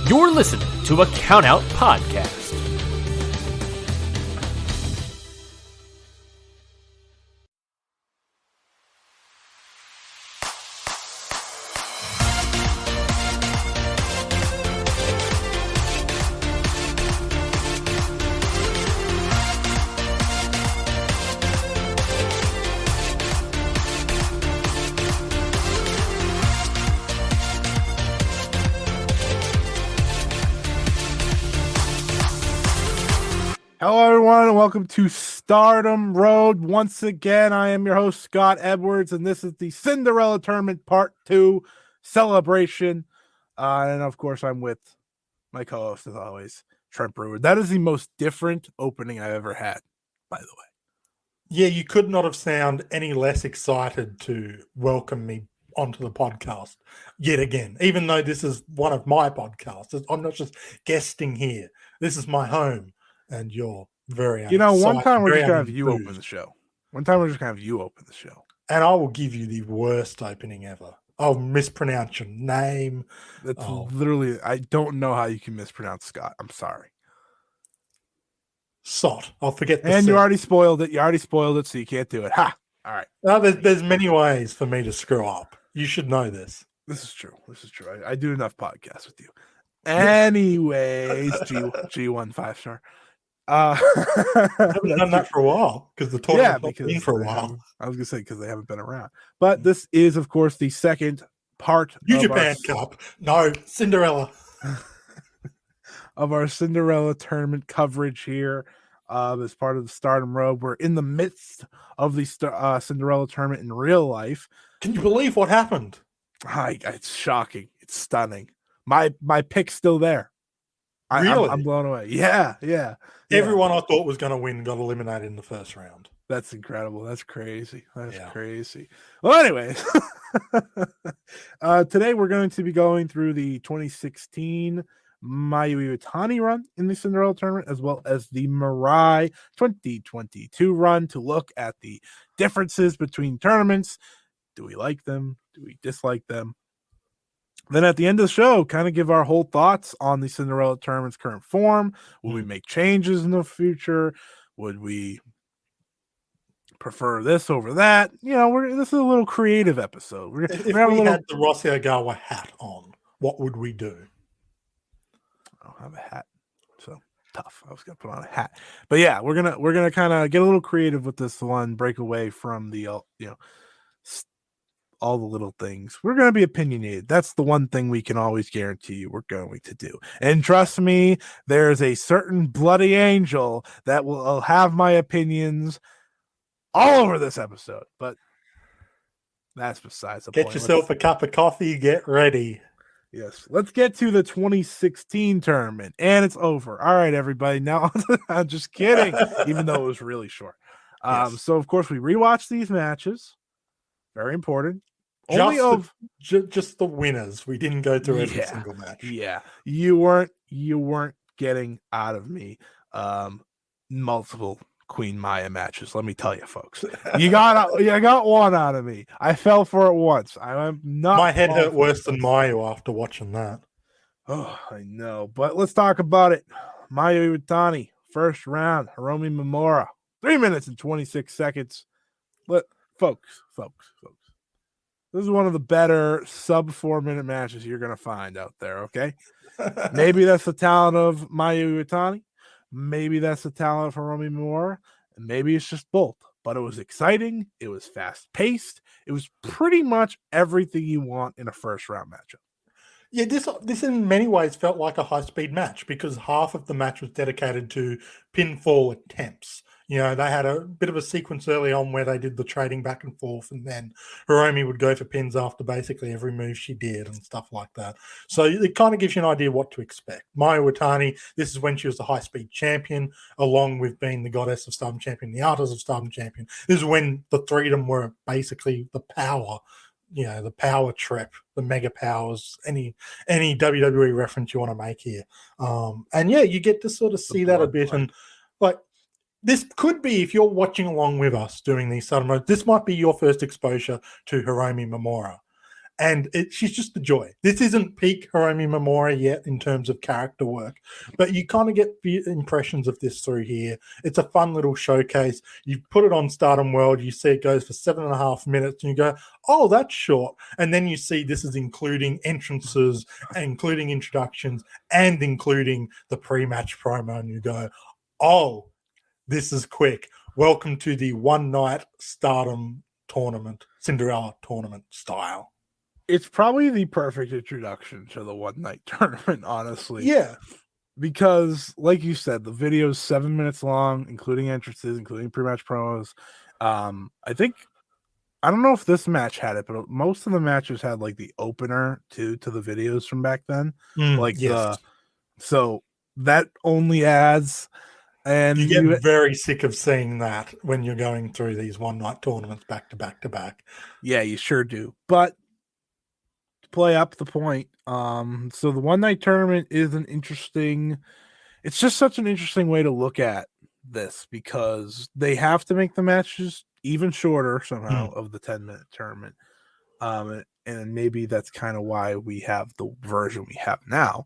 You're listening to a Countout Podcast. Hello, everyone, and welcome to Stardom Road. Once again, I am your host, Scott Edwards, and this is the Cinderella Tournament Part 2 celebration. And, of course, I'm with my co-host, as always, Trent Brewer. That is the most different opening I've ever had, by the way. Yeah, you could not have sounded any less excited to welcome me onto the podcast yet again, even though this is one of my podcasts. I'm not just guesting here. This is my home. And you're very one time we're just going to have you open the show. One time we're just going to have you open the show. And I will give you the worst opening ever. I'll mispronounce your name. That's literally, I don't know how you can mispronounce Scott. I'm sorry. Sot. I'll forget the And you already spoiled it. You already spoiled it, so you can't do it. Ha! All right. No, there's many ways for me to screw up. You should know this. This is true. I do enough podcasts with you. Anyways, G1 5-star. I haven't done that for a while because the tournament's been for a while. I was gonna say because they haven't been around. But this is, of course, the second part New Japan Cup. No, Cinderella. of our Cinderella tournament coverage here. As part of the Stardom Road. We're in the midst of the Cinderella tournament in real life. Can you believe what happened? It's shocking. It's stunning. My pick's still there. Really? I'm blown away. Yeah. Everyone I thought was going to win got eliminated in the first round. That's incredible. That's crazy. Crazy. Well, anyways, today we're going to be going through the 2016 Mayu Iwatani run in the Cinderella tournament, as well as the MIRAI 2022 run to look at the differences between tournaments. Do we like them? Do we dislike them? Then at the end of the show, kind of give our whole thoughts on the Cinderella tournament's current form. Will we make changes in the future? Would we prefer this over that? This is a little creative episode. If we had the Rossi Ogawa hat on, what would we do? I don't have a hat, so tough. I was gonna put on a hat, but yeah, we're gonna kind of get a little creative with this one. Break away from the all the little things. We're going to be opinionated. That's the one thing we can always guarantee you we're going to do. And trust me, there's a certain bloody angel that will have my opinions all over this episode. But that's besides the point. Get yourself a cup of coffee. Get ready. Yes. Let's get to the 2016 tournament. And it's over. All right, everybody. Now, I'm just kidding, even though it was really short. Yes. So, of course, we rewatched these matches. Very important. Just the winners. We didn't go through every single match. Yeah. You weren't getting out of me multiple Queen Maya matches. Let me tell you, folks. You got one out of me. I fell for it once. I'm not. My head hurt worse than Mayu after watching that. Oh, I know. But let's talk about it. Mayu Iwatani, first round. Hiromi Mamura, 3 minutes and 26 seconds. Folks. This is one of the better sub 4 minute matches you're going to find out there, okay? Maybe that's the talent of Mayu Iwatani. Maybe that's the talent of Hiromi Mamura. And maybe it's just both. But it was exciting. It was fast-paced. It was pretty much everything you want in a first-round matchup. Yeah, this in many ways felt like a high-speed match because half of the match was dedicated to pinfall attempts. They had a bit of a sequence early on where they did the trading back and forth, and then Hiromi would go for pins after basically every move she did and stuff like that. So it kind of gives you an idea what to expect. Mayu Iwatani, this is when she was the high-speed champion, along with being the goddess of Stardom champion, the artist of Stardom champion. This is when the three of them were basically the power, the power trip, the mega powers, any WWE reference you want to make here. And yeah, you get to sort of see that a bit. And like, this could be, if you're watching along with us doing these Stardom Roads, this might be your first exposure to Hiromi Mamura. and she's just a joy. This isn't peak Hiromi Mamora yet in terms of character work, but you kind of get impressions of this through here. It's a fun little showcase. You put it on Stardom World, you see it goes for 7.5 minutes, and you go, oh, that's short. And then you see this is including entrances, including introductions, and including the pre-match promo, and you go, oh, this is quick. Welcome to the one-night Stardom tournament, Cinderella tournament style. It's probably the perfect introduction to the one-night tournament, honestly. Yeah. Because, like you said, the video is 7 minutes long, including entrances, including pre-match promos. I don't know if this match had it, but most of the matches had like the opener to the videos from back then. So that only adds, and you get very sick of seeing that when you're going through these one-night tournaments back to back to back. Yeah, you sure do. But to play up the point, so the one-night tournament is it's just such an interesting way to look at this, because they have to make the matches even shorter somehow of the 10-minute tournament. And maybe that's kind of why we have the version we have now,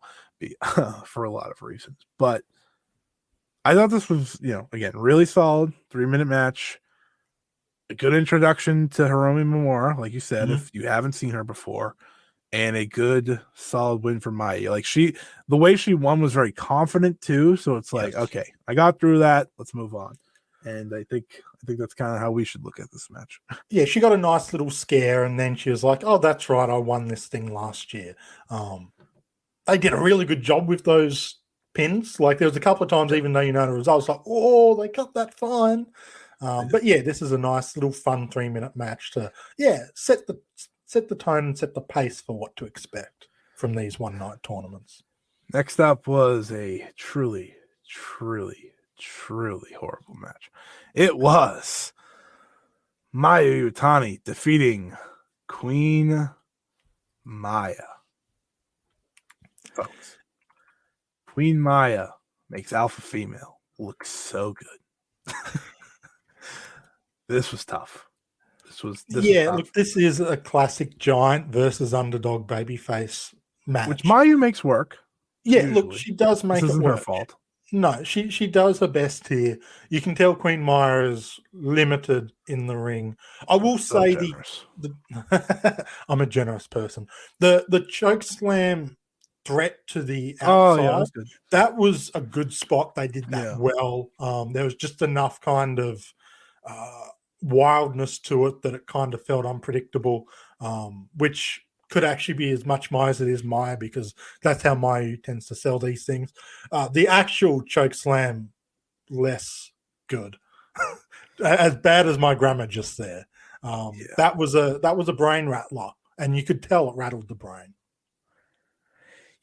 for a lot of reasons. But I thought this was, again, really solid 3-minute match. A good introduction to Hiromi Mamora, like you said, if you haven't seen her before, and a good solid win for Mayu. Like the way she won was very confident too. So it's like, okay, I got through that. Let's move on. And I think that's kind of how we should look at this match. Yeah, she got a nice little scare, and then she was like, oh, that's right, I won this thing last year. They did a really good job with those pins. Like, there was a couple of times, even though you know the results, like, oh, they got that fine. But yeah, this is a nice little fun 3-minute match to set the tone and set the pace for what to expect from these one-night tournaments. Next up was a truly, truly, truly horrible match. It was Mayu Iwatani defeating Queen Maya. Folks, Queen Maya makes Alpha Female look so good. This was tough. Look, this is a classic giant versus underdog babyface match, which Mayu makes work. Yeah, usually. Look, she does make this it isn't work. Her fault. No, she does her best here. You can tell Queen Maya is limited in the ring. I will say I'm a generous person. The choke slam threat to the outside, that was a good spot. They did that well. There was just enough kind of wildness to it that it kind of felt unpredictable, which could actually be as much Maya as it is Maya, because that's how Maya tends to sell these things. The actual choke slam, less good. As bad as my grammar just there. That was a brain rattler, and you could tell it rattled the brain.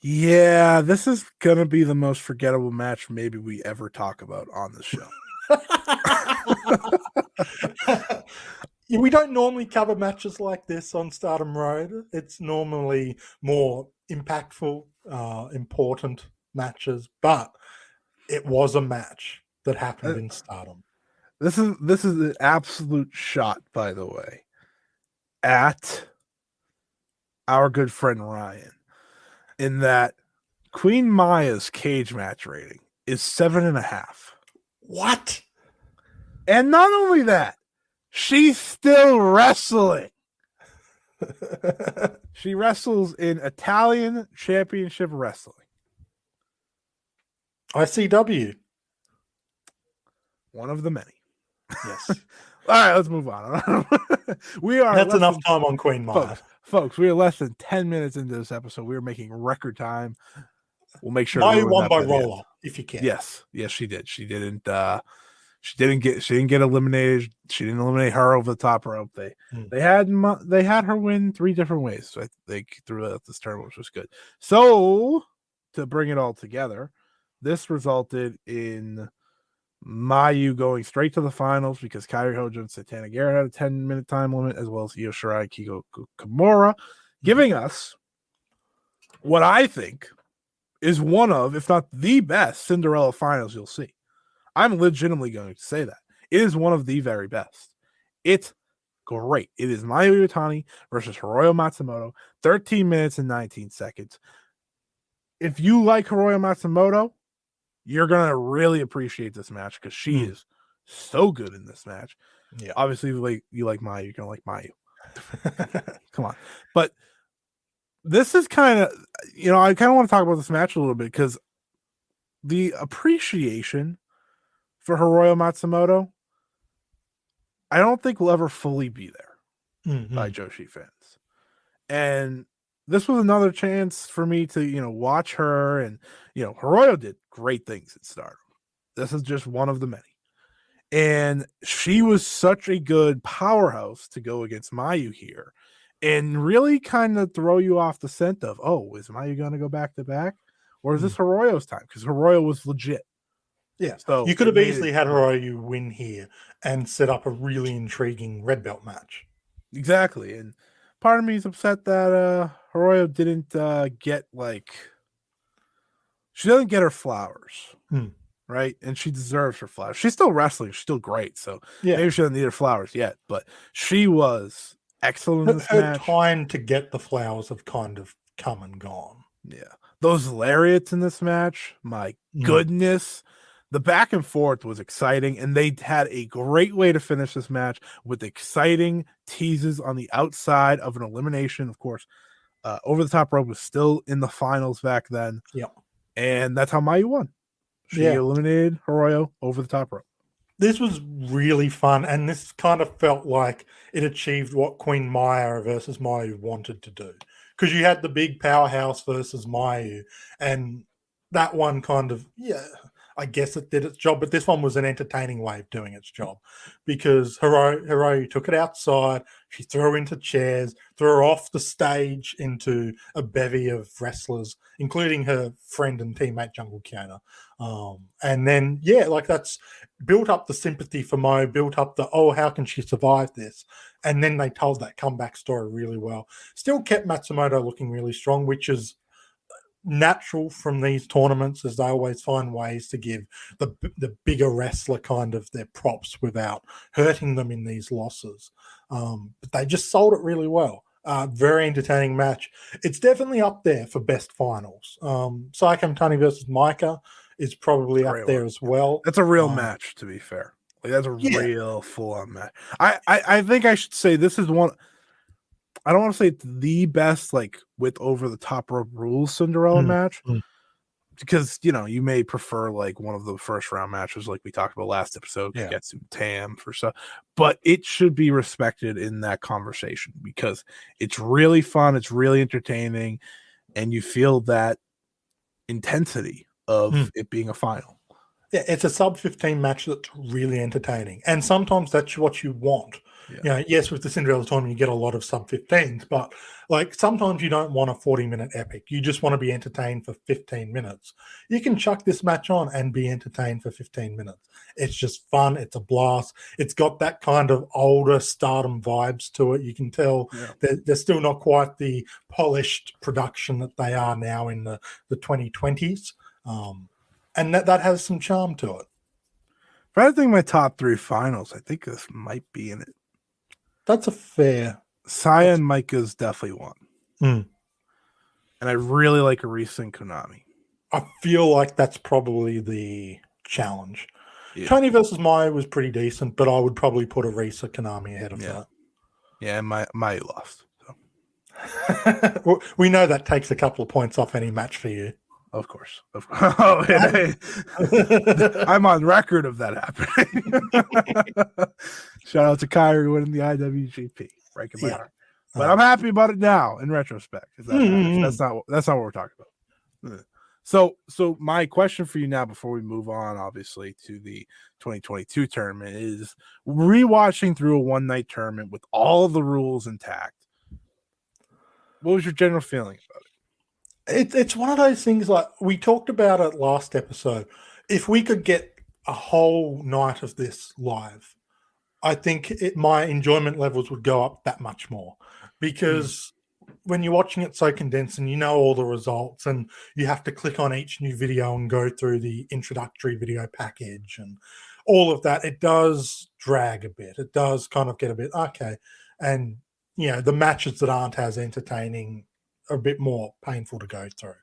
Yeah, this is gonna be the most forgettable match maybe we ever talk about on the show. We don't normally cover matches like this on Stardom Road. It's normally more impactful, important matches, but it was a match that happened in Stardom. This is an absolute shot, by the way, at our good friend Ryan, in that Queen Maya's cage match rating is 7.5. What? And not only that, she's still wrestling. She wrestles in Italian Championship Wrestling. ICW. One of the many. Yes. All right, let's move on. That's enough time on Queen Maya. Folks, we are less than 10 minutes into this episode. We are making record time. We'll make sure Maya won by roll up, if you can. Yes, she did. She didn't get eliminated. She didn't eliminate her over the top rope. They had her win 3 different ways. So I think throughout this tournament, which was good. So to bring it all together, this resulted in Mayu going straight to the finals because Kairi Hojo and Santana Garrett had a 10-minute time limit, as well as Io Shirai, Kiko Kimura, giving us what I think is one of, if not the best, Cinderella finals you'll see. I'm legitimately going to say that. It is one of the very best. It great. It is Mayu Iwatani versus Hiroyo Matsumoto, 13 minutes and 19 seconds. If you like Hiroyo Matsumoto, you're going to really appreciate this match because she is so good in this match. Yeah. Obviously, you like Mayu, you're going to like Mayu. Come on. But this is kind of, I kind of want to talk about this match a little bit because the appreciation for Hiroyo Matsumoto, I don't think will ever fully be there by Joshi fans. And this was another chance for me to, watch her. And, Hiroyo did great things at Stardom. This is just one of the many. And she was such a good powerhouse to go against Mayu here and really kind of throw you off the scent of, oh, is Mayu going to go back to back? Or is this Hiroyo's time? Because Hiroyo was legit. Yeah. So you could have easily had Hiroyo win here and set up a really intriguing red belt match. Exactly. And part of me is upset that Hiroyo didn't get she doesn't get her flowers. Right? And she deserves her flowers. She's still wrestling. She's still great. So maybe she doesn't need her flowers yet, but she was excellent in this match. Her time to get the flowers have kind of come and gone. Yeah. Those lariats in this match, my goodness. The back and forth was exciting, and they had a great way to finish this match with exciting teases on the outside of an elimination. Of course, Over the Top Rope was still in the finals back then. Yep. And that's how Mayu won. She eliminated Hiroyo over the top rope. This was really fun, and this kind of felt like it achieved what Queen Maya versus Mayu wanted to do. Because you had the big powerhouse versus Mayu, and that one kind of, I guess it did its job, but this one was an entertaining way of doing its job because Hiroyo took it outside, she threw her into chairs, threw her off the stage into a bevy of wrestlers, including her friend and teammate Jungle Kiona. And then, that's built up the sympathy for Mo, built up the, how can she survive this? And then they told that comeback story really well. Still kept Matsumoto looking really strong, which is natural from these tournaments, as they always find ways to give the bigger wrestler kind of their props without hurting them in these losses. But they just sold it really well. Very entertaining match. It's definitely up there for best finals. Saika Mitani versus Micah is probably up there as well. That's a real match, to be fair. That's a real full-on match. I think I should say this is one. I don't want to say it's the best, with over the top rope rules Cinderella match, because you may prefer one of the first round matches, like we talked about last episode, Getsu Tam for stuff, but it should be respected in that conversation because it's really fun, it's really entertaining, and you feel that intensity of it being a final. Yeah, it's a sub 15 match that's really entertaining, and sometimes that's what you want. Yes, with the Cinderella tournament, you get a lot of sub 15s, but sometimes you don't want a 40-minute epic. You just want to be entertained for 15 minutes. You can chuck this match on and be entertained for 15 minutes. It's just fun. It's a blast. It's got that kind of older Stardom vibes to it. You can tell they're still not quite the polished production that they are now in the 2020s. And that has some charm to it. If I think my top 3 finals, I think this might be in it. That's a fair. Saya and Micah's definitely one. And I really like Arisa and Konami. I feel like that's probably the challenge. Tony versus Maya was pretty decent, but I would probably put Arisa Konami ahead of that. Yeah, and Maya lost. So. We know that takes a couple of points off any match for you. Of course. I'm on record of that happening. Shout out to Kyrie winning the IWGP. Breaking my heart. But I'm happy about it now in retrospect. That's not what we're talking about. So my question for you now, before we move on, obviously, to the 2022 tournament, is rewatching through a one-night tournament with all the rules intact. What was your general feeling about it? It's one of those things, like we talked about it last episode. If we could get a whole night of this live, I think my enjoyment levels would go up that much more, because when you're watching it so condensed and you know all the results and you have to click on each new video and go through the introductory video package and all of that, it does drag a bit. It does kind of get a bit, okay. And, the matches that aren't as entertaining are a bit more painful to go through.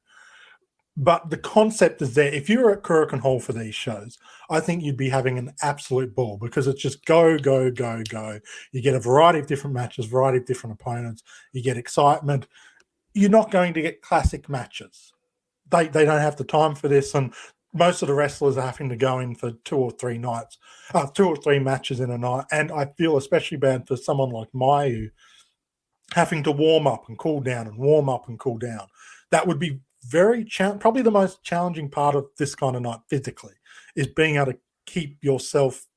But the concept is there. If you were at Korakuen Hall for these shows, I think you'd be having an absolute ball because it's just go, go, go, go. You get a variety of different matches, variety of different opponents. You get excitement. You're not going to get classic matches. They don't have the time for this, and most of the wrestlers are having to go in for 2 or 3 nights, 2 or 3 matches in a night. And I feel especially bad for someone like Mayu having to warm up and cool down and warm up and cool down. That would be probably the most challenging part of this kind of night physically is being able to keep yourself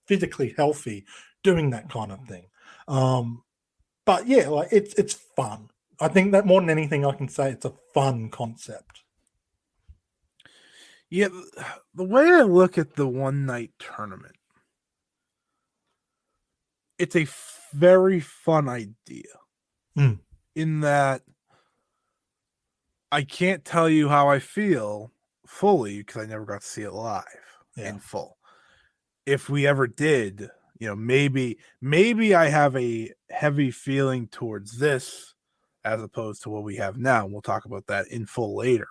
physically healthy doing that kind of thing. But yeah, like it's fun. I think that more than anything I can say it's a fun concept. Yeah, the way I look at the one night tournament, it's a very fun idea in that I can't tell you how I feel fully because I never got to see it live in full. If we ever did, maybe I have a heavy feeling towards this as opposed to what we have now. We'll talk about that in full later.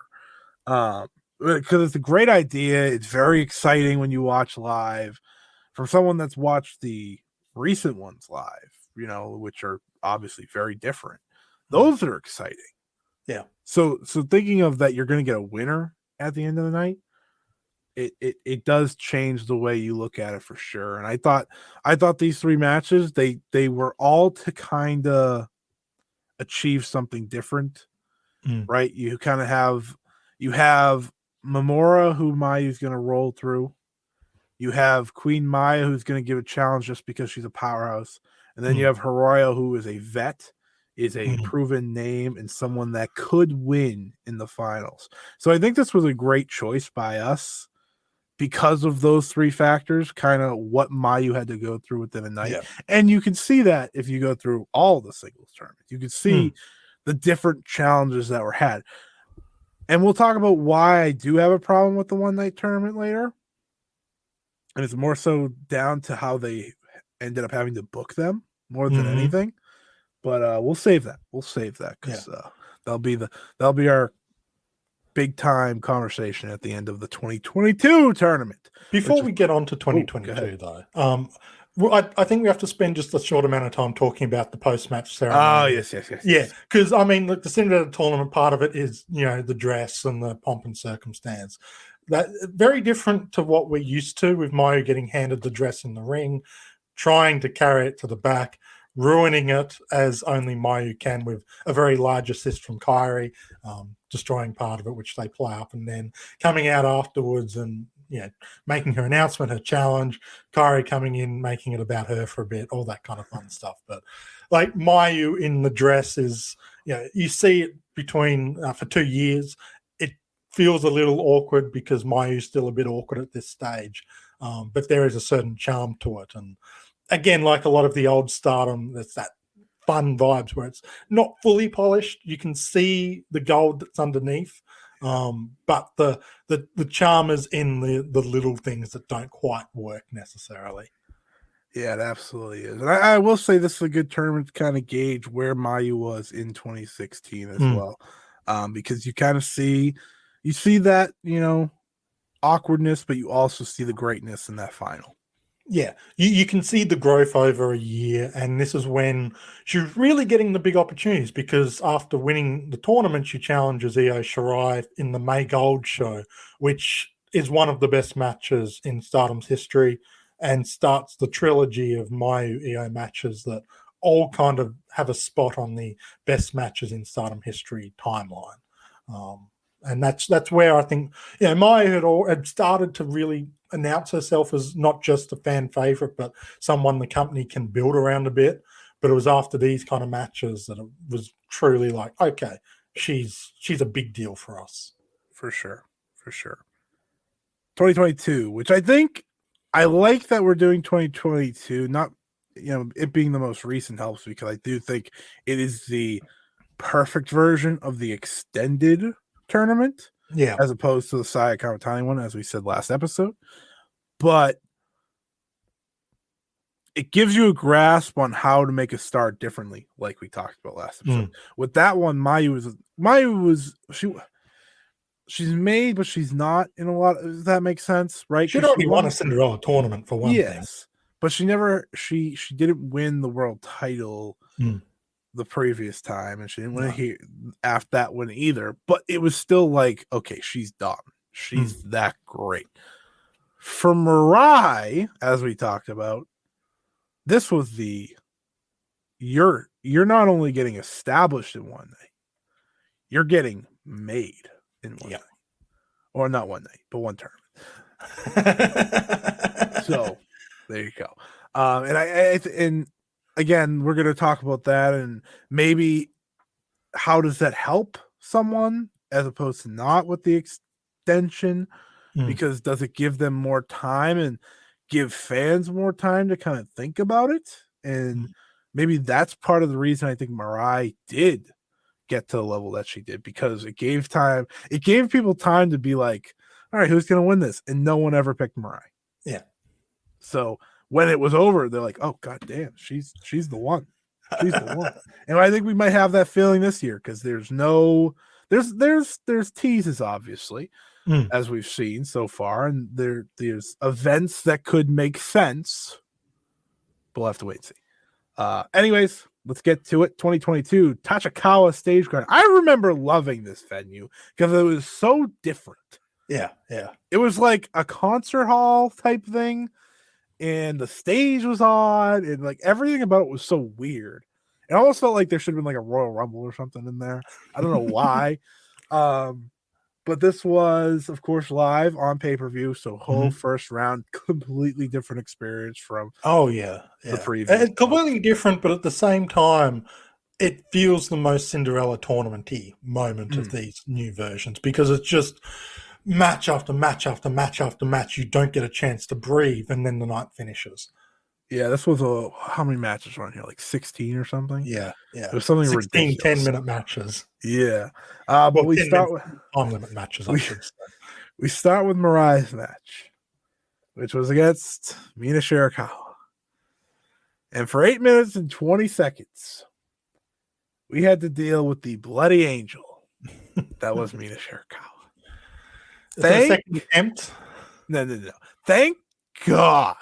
Because it's a great idea. It's very exciting when you watch live. From someone that's watched the recent ones live, which are obviously very different. Those are exciting. Yeah. So thinking of that, you're going to get a winner at the end of the night. It does change the way you look at it for sure. And I thought these 3 matches, they were all to kind of achieve something different, right? You kind of have Mamora, who Mayu's going to roll through. You have Queen Maya, who's going to give a challenge just because she's a powerhouse. And then you have Hiroyo, who is a vet, is a proven name, and someone that could win in the finals. So I think this was a great choice by us because of those 3 factors, kind of what Mayu had to go through within a night. Yeah. And you can see that if you go through all the singles tournaments. You can see the different challenges that were had. And we'll talk about why I do have a problem with the one night tournament later. And it's more so down to how they ended up having to book them more than anything. But we'll save that. We'll save that because that'll be our big time conversation at the end of the 2022 tournament. Before we get on to 2022, though, I think we have to spend just a short amount of time talking about the post-match ceremony. Oh, yes. Yeah, because, look, the Cinderella tournament, part of it is, the dress and the pomp and circumstance. That very different to what we're used to with Mayu getting handed the dress in the ring, trying to carry it to the back, ruining it as only Mayu can with a very large assist from Kairi, destroying part of it, which they play up, and then coming out afterwards and making her announcement, her challenge, Kairi coming in, making it about her for a bit, all that kind of fun stuff. But like Mayu in the dress is, you see it between for 2 years. It feels a little awkward because Mayu's still a bit awkward at this stage, but there is a certain charm to it. And again, like a lot of the old Stardom, there's that fun vibes where it's not fully polished. You can see the gold that's underneath. But the charm is in the little things that don't quite work necessarily. Yeah, it absolutely is. And I will say this is a good tournament to kind of gauge where Mayu was in 2016 as well. Because you kind of see that, awkwardness, but you also see the greatness in that final. Yeah, you can see the growth over a year, and this is when she's really getting the big opportunities because after winning the tournament, she challenges Io Shirai in the May Gold show, which is one of the best matches in Stardom's history and starts the trilogy of Mayu Io matches that all kind of have a spot on the best matches in Stardom history timeline. And that's where I think, Mayu had started to really announce herself as not just a fan favorite, but someone the company can build around a bit. But it was after these kind of matches that it was truly like, okay, she's a big deal for us. For sure. 2022, which I think I like that we're doing 2022, not, it being the most recent helps because I do think it is the perfect version of the extended tournament, as opposed to the Saya Kamatani one, as we said last episode. But it gives you a grasp on how to make a star differently, like we talked about last episode. With that one, she's made, but she's not in a lot. Does that make sense? Right? She'd already won a Cinderella tournament for one thing. But she didn't win the world title the previous time, and she didn't win it after that one either. But it was still like, okay, she's done. She's that great. For Mirai, as we talked about, this was you're not only getting established in one night, you're getting made in one night. Or not one night, but one tournament. So there you go. And again, we're going to talk about that, and maybe how does that help someone as opposed to not with the extension? Because does it give them more time and give fans more time to kind of think about it? And maybe that's part of the reason I think Mirai did get to the level that she did, because it gave people time to be like, all right, who's going to win this? And no one ever picked Mirai. Yeah. So when it was over, they're like, oh, God damn, she's the one. She's the one. And I think we might have that feeling this year, because there's teases, obviously, as we've seen so far, and there's events that could make sense, but we'll have to wait and see. Anyways, let's get to it. 2022 Tachikawa Stage Ground. I remember loving this venue because it was so different. Yeah. It was like a concert hall type thing, and the stage was odd, and like everything about it was so weird. It almost felt like there should have been like a Royal Rumble or something in there. I don't know why. But this was, of course, live on pay-per-view, so whole first round, completely different experience from the previous. It's completely different, but at the same time, it feels the most Cinderella tournament-y moment of these new versions, because it's just match after match after match after match. You don't get a chance to breathe, and then the night finishes. Yeah, this was how many matches were on here? Like 16 or something? Yeah. It was something 16 ridiculous. 10-minute matches. Yeah. But we start with time limit matches, I should say. We start with Mirai's match, which was against Mina Shirakawa. And for 8 minutes and 20 seconds, we had to deal with the bloody angel that was Mina Shirakawa. Second attempt? No. Thank God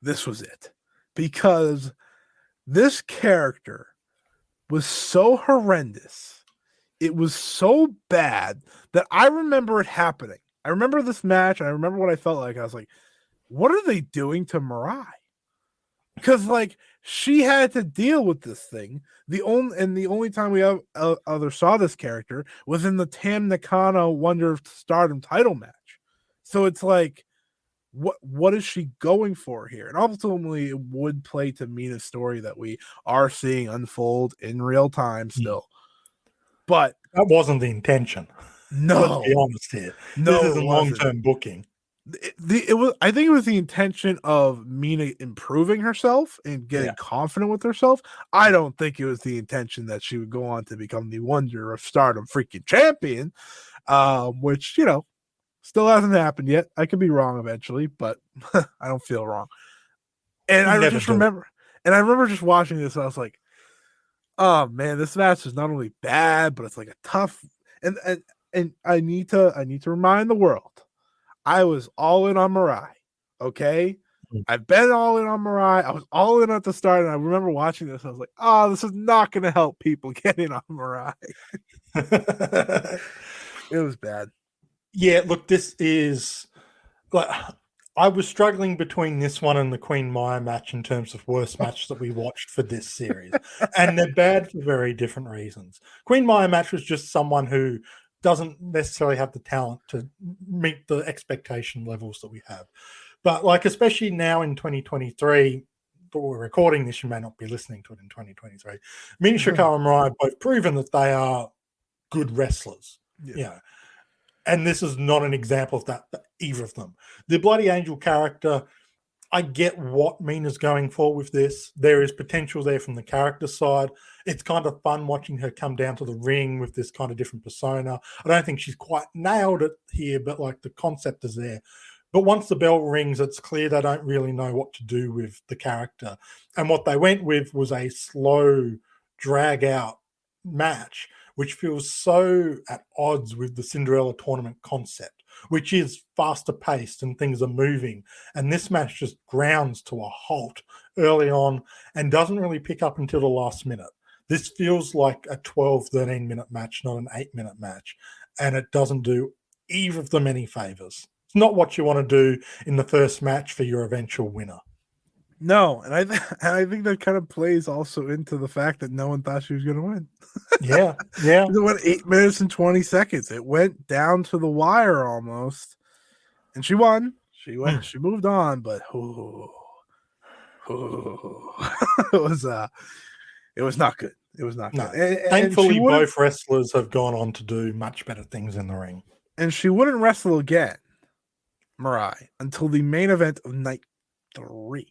this was it. Because this character was so horrendous. It was so bad that I remember it happening. I remember this match, and I remember what I felt like. I was like, what are they doing to Mirai? Because like she had to deal with this thing. The only time we other saw this character was in the Tam Nakano Wonder of Stardom title match. So it's like, what is she going for here? And ultimately, it would play to Mina's story that we are seeing unfold in real time still. But that wasn't the intention. No, let's be honest here. No, this is a long-term booking. It was. I think it was the intention of Mina improving herself and getting confident with herself. I don't think it was the intention that she would go on to become the Wonder of Stardom freaking champion, which still hasn't happened yet. I could be wrong eventually, but I don't feel wrong. And I remember just watching this, and I was like, oh man, this match is not only bad, but it's like a tough. And I need to remind the world, I was all in on Mirai. Okay, I've been all in on Mirai. I was all in at the start, and I remember watching this. I was like, oh, this is not going to help people get in on Mirai. It was bad. Yeah, look, this is like I was struggling between this one and the Queen Maya match in terms of worst matches that we watched for this series, and they're bad for very different reasons. Queen Maya match was just someone who doesn't necessarily have the talent to meet the expectation levels that we have, but like especially now in 2023, but we're recording this, you may not be listening to it in 2023. Mina Shirakawa and Mirai have both proven that they are good wrestlers. And this is not an example of that for either of them. The Bloody Angel character, I get what Mina's going for with this. There is potential there from the character side. It's kind of fun watching her come down to the ring with this kind of different persona. I don't think she's quite nailed it here, but like the concept is there. But once the bell rings, it's clear they don't really know what to do with the character. And what they went with was a slow, drag out match, which feels so at odds with the Cinderella tournament concept, which is faster paced and things are moving. And this match just grounds to a halt early on and doesn't really pick up until the last minute. This feels like a 12, 13-minute match, not an 8-minute match. And it doesn't do either of them any favors. It's not what you want to do in the first match for your eventual winner. No, and I think that kind of plays also into the fact that no one thought she was going to win. Yeah. It went 8 minutes and 20 seconds. It went down to the wire almost, and she won. She moved on, but it was not good. It was not good. And thankfully, both wrestlers have gone on to do much better things in the ring. And she wouldn't wrestle again, MIRAI, until the main event of night 3.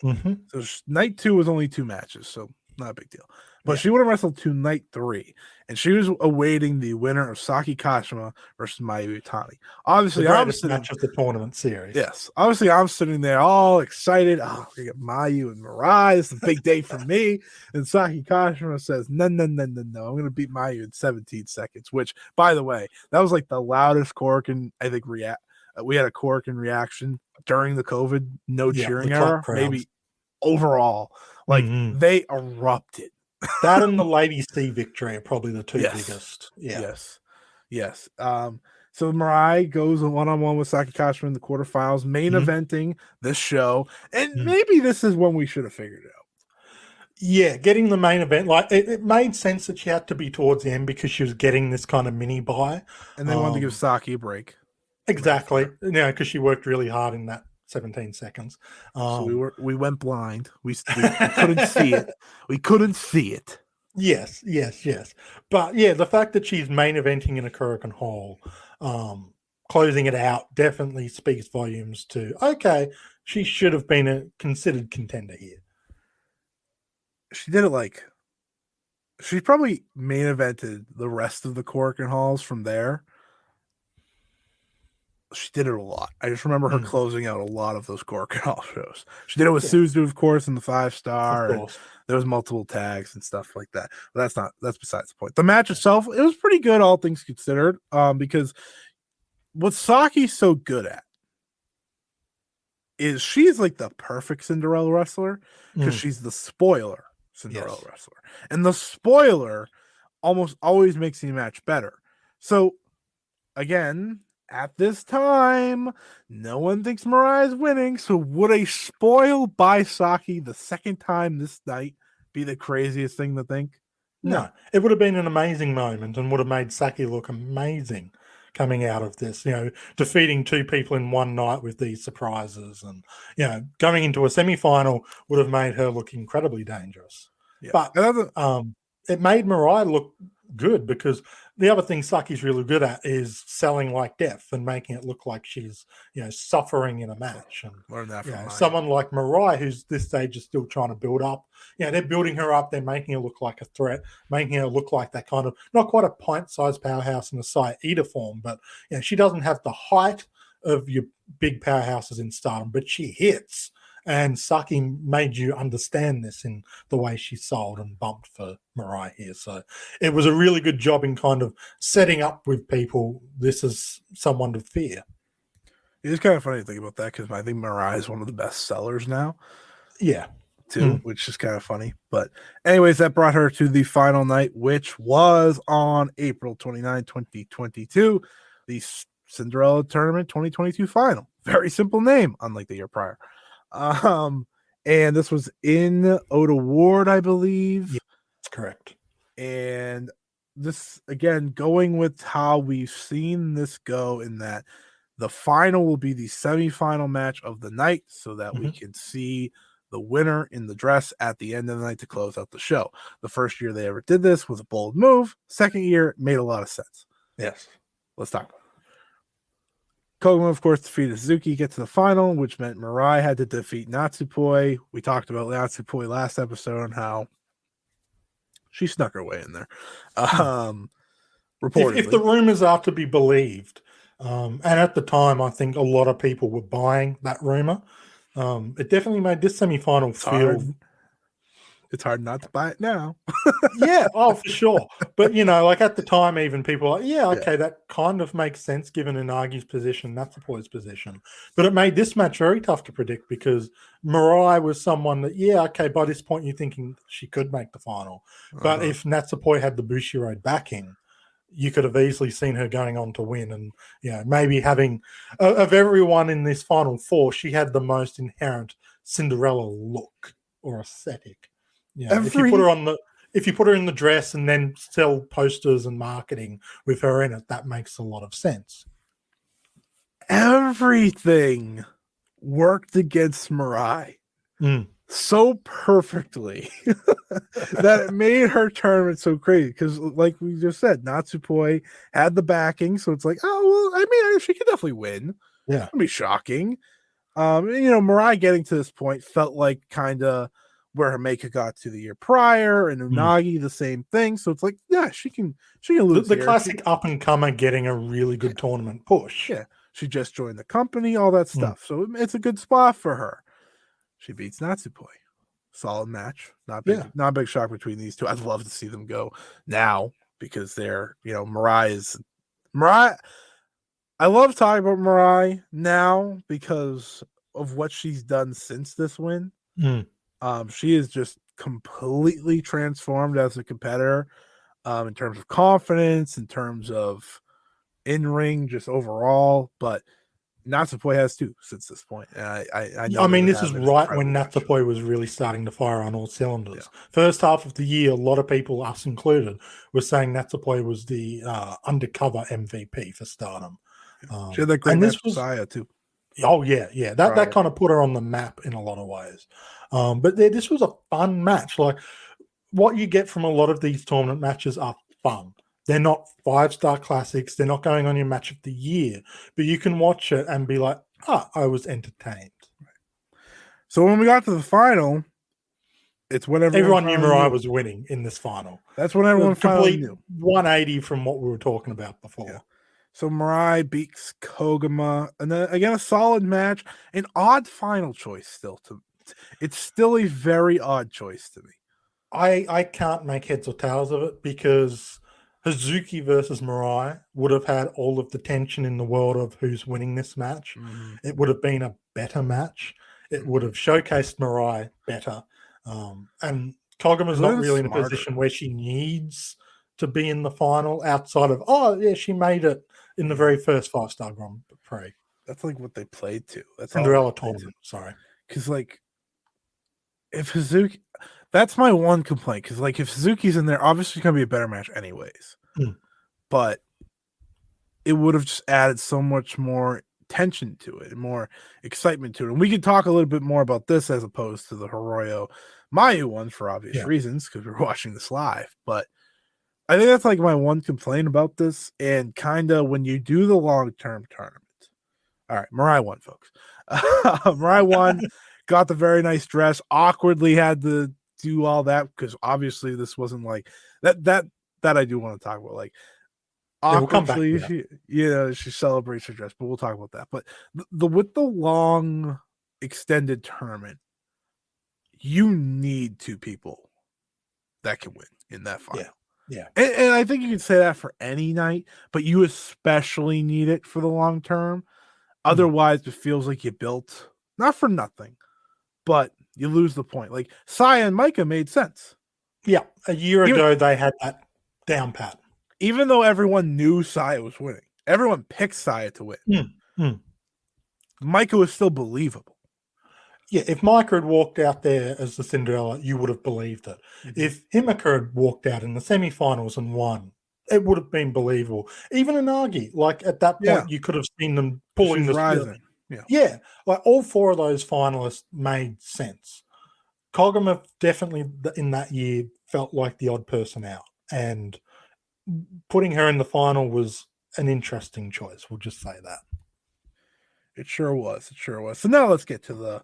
Mm-hmm. So night 2 was only 2 matches, so not a big deal. But Yeah. she would have wrestled to night 3, and she was awaiting the winner of Saki Kashima versus Mayu Iwatani. Obviously, the greatest match of the tournament series. Yes, obviously, I'm sitting there all excited. Oh, we got Mayu and MIRAI. It's a big day for me. And Saki Kashima says, "No, I'm going to beat Mayu in 17 seconds." Which, by the way, that was like the loudest Korakuen, I think, we had a Korakuen reaction during the COVID cheering era, maybe overall. Like they erupted. That and the Lady C victory are probably the two biggest. Yeah. Yes. So MIRAI goes one-on-one with Saki Kashima in the quarterfinals, main eventing this show. And maybe this is when we should have figured it out. Yeah, getting the main event, like it made sense that she had to be towards the end because she was getting this kind of mini buy. And they wanted to give Saki a break. Exactly. Because she worked really hard in that 17 seconds. So we went blind. We couldn't see it. We couldn't see it. Yes. But yeah, the fact that she's main eventing in a Korakuen Hall, closing it out, definitely speaks volumes to, okay, she should have been a considered contender here. She did it she probably main evented the rest of the Korakuen Halls from there. She did it a lot. I just remember her closing out a lot of those Korakuen Hall shows. She did it with Suzu, of course, in the 5-star. Of course. There was multiple tags and stuff like that. But that's besides the point. The match itself, it was pretty good, all things considered. Because what Saki's so good at is she's like the perfect Cinderella wrestler because she's the spoiler Cinderella wrestler. And the spoiler almost always makes the match better. So again, at this time, no one thinks MIRAI is winning. So would a spoil by Saki the second time this night be the craziest thing to think? No, it would have been an amazing moment and would have made Saki look amazing coming out of this, defeating 2 people in one night with these surprises and, going into a semi-final would have made her look incredibly dangerous. Yeah. But it made MIRAI look good because the other thing Saki's really good at is selling like death and making it look like she's suffering in a match. And learn that from someone like MIRAI, who's this stage is still trying to build up. They're building her up. They're making her look like a threat, making her look like that kind of not quite a pint-sized powerhouse in the Sai Ida form, but she doesn't have the height of your big powerhouses in Stardom, but she hits. And Saki made you understand this in the way she sold and bumped for MIRAI here. So it was a really good job in kind of setting up with people. This is someone to fear. It's kind of funny to think about that because I think MIRAI is one of the best sellers now. Yeah. Too, which is kind of funny. But anyways, that brought her to the final night, which was on April 29, 2022, the Cinderella Tournament 2022 final. Very simple name, unlike the year prior. And this was in Oda Ward, I believe. Yeah, that's correct. And this, again, going with how we've seen this go, in that the final will be the semifinal match of the night so that we can see the winner in the dress at the end of the night to close out the show. The first year they ever did this was a bold move. Second year, it made a lot of sense. Yes. Let's talk about it. Koguma, of course, defeated Suzuki, get to the final, which meant MIRAI had to defeat Natsupoi. We talked about Natsupoi last episode and how she snuck her way in there. Reportedly. If the rumors are to be believed, And at the time, I think a lot of people were buying that rumor. It definitely made this semifinal feel. It's hard not to buy it now. Yeah, oh, for sure. But, like at the time, even people were like, yeah, okay, that kind of makes sense given Inagi's position, Natsupoi's position. But it made this match very tough to predict because Mirai was someone that, yeah, okay, by this point you're thinking she could make the final. But if Natsupoi had the Bushiroad backing, you could have easily seen her going on to win. And, maybe having, of everyone in this final four, she had the most inherent Cinderella look or aesthetic. If you put her in the dress and then sell posters and marketing with her in it, that makes a lot of sense. Everything worked against Mirai so perfectly that it made her tournament so crazy. Because, like we just said, Natsupoi had the backing, so it's like, oh well, I mean, she could definitely win. Yeah, it'd be shocking. Mirai getting to this point felt like kind of where Hameka got to the year prior, and Unagi the same thing. So it's like, yeah, she can lose. The classic up and comer getting a really good tournament push. Yeah, she just joined the company, all that stuff. So it's a good spot for her. She beats Natsupoi. Solid match. Not a big shock between these two. I'd love to see them go now because they're, Mirai. I love talking about Mirai now because of what she's done since this win. She is just completely transformed as a competitor, in terms of confidence, in terms of in-ring, just overall. But Natsupoi has too since this point. And I know. I mean, this is right when Natsupoi was really starting to fire on all cylinders. Yeah. First half of the year, a lot of people, us included, were saying Natsupoi was the undercover MVP for Stardom. She had that great match with Saya too. Oh yeah. That kind of put her on the map in a lot of ways. But this was a fun match. Like what you get from a lot of these tournament matches are fun. They're not 5-star classics. They're not going on your match of the year, but you can watch it and be like, I was entertained. So when we got to the final, it's when everyone knew Mirai was winning in this final. That's when everyone finally knew. 180 from what we were talking about before. Yeah. So Mirai beats Koguma, and then again a solid match. An odd final choice still. It's still a very odd choice to me. I can't make heads or tails of it because Hazuki versus Mirai would have had all of the tension in the world of who's winning this match. It would have been a better match. It would have showcased Mirai better. And Koguma's not really in a position where she needs to be in the final outside of, she made it in the very first 5-star Grand Prix. That's like what they played to. That's Cinderella tournament, sorry. Because, like, if Hazuki... That's my one complaint. Because, like, if Suzuki's in there, obviously it's going to be a better match anyways. But it would have just added so much more tension to it and more excitement to it. And we could talk a little bit more about this as opposed to the Hiroyo Mayu one for obvious reasons because we're watching this live. But I think that's like my one complaint about this. And kind of when you do the long-term tournament. All right, Mirai won, folks. Mirai won, got the very nice dress, awkwardly had to do all that because obviously this wasn't like that I do want to talk about. Like, awkwardly, she celebrates her dress, but we'll talk about that. But with the long extended tournament, you need two people that can win in that final. Yeah. And I think you can say that for any night, but you especially need it for the long term. Otherwise, it feels like you built not for nothing, but you lose the point. Like Saya and Micah made sense. Yeah, a year ago they had that down pat. Even though everyone knew Saya was winning, everyone picked Saya to win. Micah was still believable. Yeah, if Micah had walked out there as the Cinderella, you would have believed it. If Himeka had walked out in the semifinals and won, it would have been believable. Even Inagi, like at that point, you could have seen them pulling the rising. Yeah, like all four of those finalists made sense. Koguma definitely in that year felt like the odd person out, and putting her in the final was an interesting choice. We'll just say that. It sure was. So now let's get to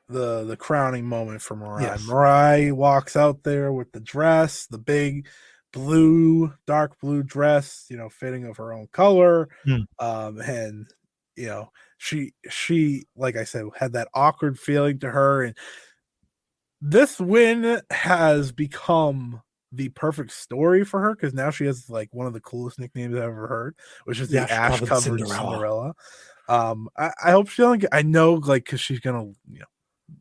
the crowning moment for Mirai. Yes. Mirai walks out there with the dress, the big dark blue dress, fitting of her own color. Mm. And she, like I said, had that awkward feeling to her. And this win has become the perfect story for her because now she has like one of the coolest nicknames I've ever heard, which is the ash covered Cinderella. I hope she don't I know, like, because she's gonna,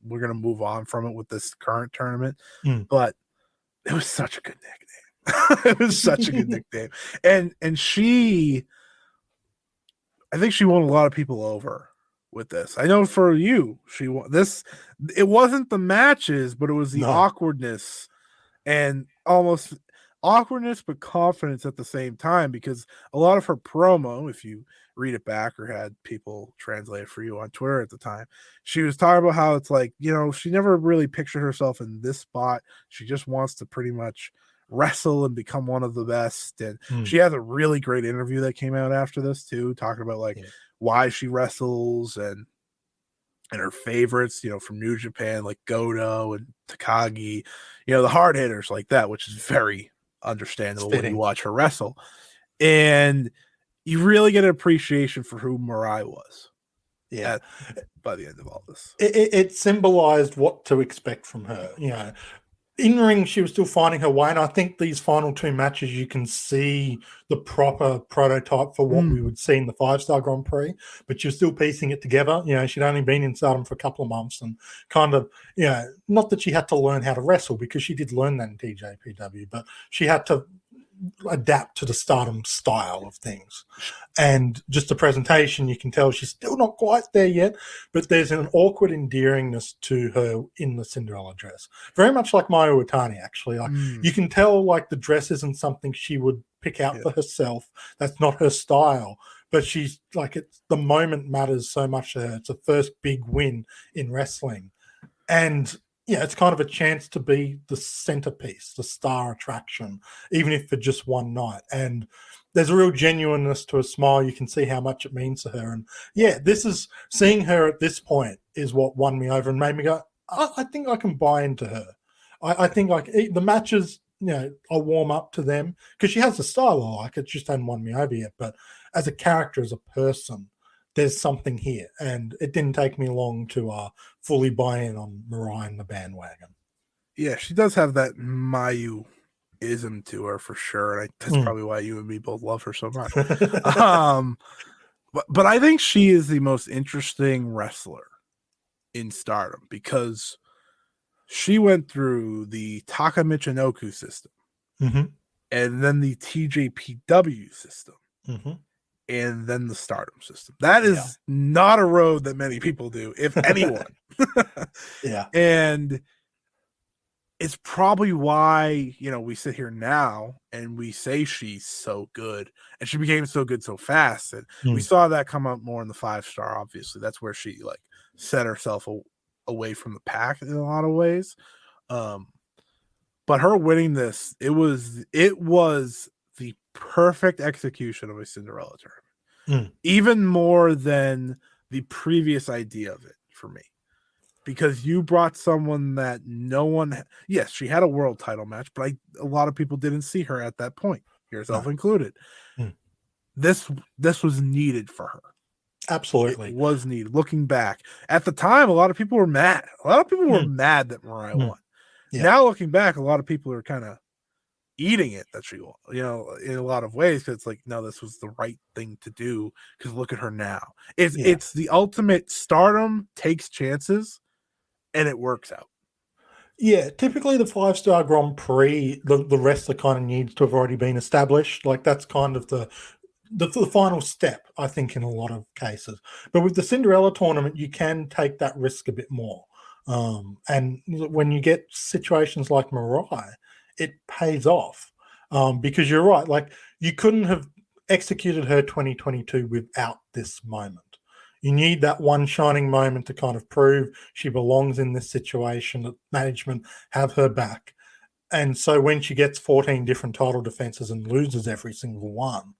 we're gonna move on from it with this current tournament, but it was such a good nickname. It was such a good nickname, and I think she won a lot of people over with this. I know for you, she won this. It wasn't the matches, but it was the awkwardness and almost awkwardness, but confidence at the same time, because a lot of her promo, if you read it back or had people translate it for you on Twitter at the time, she was talking about how it's like, she never really pictured herself in this spot. She just wants to pretty much wrestle and become one of the best. And she has a really great interview that came out after this too, talking about like why she wrestles and her favorites, from New Japan, like Goto and Takagi, the hard hitters like that, which is very understandable when you watch her wrestle. And you really get an appreciation for who MIRAI was. Yeah. By the end of all this, it symbolized what to expect from her. In ring, she was still finding her way, and I think these final two matches, you can see the proper prototype for what we would see in the 5-star Grand Prix. But she was still piecing it together. She'd only been in Stardom for a couple of months, and kind of, not that she had to learn how to wrestle, because she did learn that in TJPW, but she had to adapt to the Stardom style of things. And just the presentation, you can tell she's still not quite there yet, but there's an awkward endearingness to her in the Cinderella dress. Very much like Mayu Iwatani, actually. Like you can tell like the dress isn't something she would pick out for herself. That's not her style. But she's like, the moment matters so much to her. It's a first big win in wrestling. And it's kind of a chance to be the centerpiece, the star attraction, even if for just one night. And there's a real genuineness to a smile. You can see how much it means to her. And this is seeing her at this point is what won me over and made me go, I think I can buy into her. I think like the matches, I'll warm up to them because she has the style I like. It just hadn't won me over yet. But as a character, as a person, there's something here, and it didn't take me long to fully buy in on MIRAI and the bandwagon. Yeah, she does have that Mayu-ism to her for sure, and that's probably why you and me both love her so much. But I think she is the most interesting wrestler in Stardom because she went through the Taka Michinoku system, and then the TJPW system. And then the Stardom system. That is not a road that many people do, if anyone. And it's probably why, we sit here now and we say she's so good. And she became so good so fast. And we saw that come up more in the 5-star, obviously. That's where she like set herself away from the pack in a lot of ways. But her winning this, it was the perfect execution of a Cinderella tournament, even more than the previous idea of it for me, because you brought someone that no one, yes, she had a world title match, but a lot of people didn't see her at that point, yourself included. This was needed for her. Absolutely. It was needed. Looking back at the time, a lot of people were mad. A lot of people were mad that MIRAI won. Now looking back, a lot of people are kind of eating it that she won, in a lot of ways, because it's like, no, this was the right thing to do, because look at her now. It's the ultimate. Stardom takes chances and it works out. Typically the 5-star Grand Prix, the wrestler kind of needs to have already been established. Like that's kind of the final step, I think, in a lot of cases. But with the Cinderella tournament, you can take that risk a bit more. And when you get situations like MIRAI, it pays off, because you're right. Like you couldn't have executed her 2022 without this moment. You need that one shining moment to kind of prove she belongs in this situation, that management have her back. And so when she gets 14 different title defenses and loses every single one,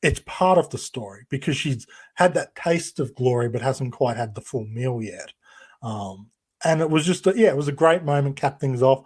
it's part of the story because she's had that taste of glory but hasn't quite had the full meal yet. And it was just, it was a great moment, cap things off.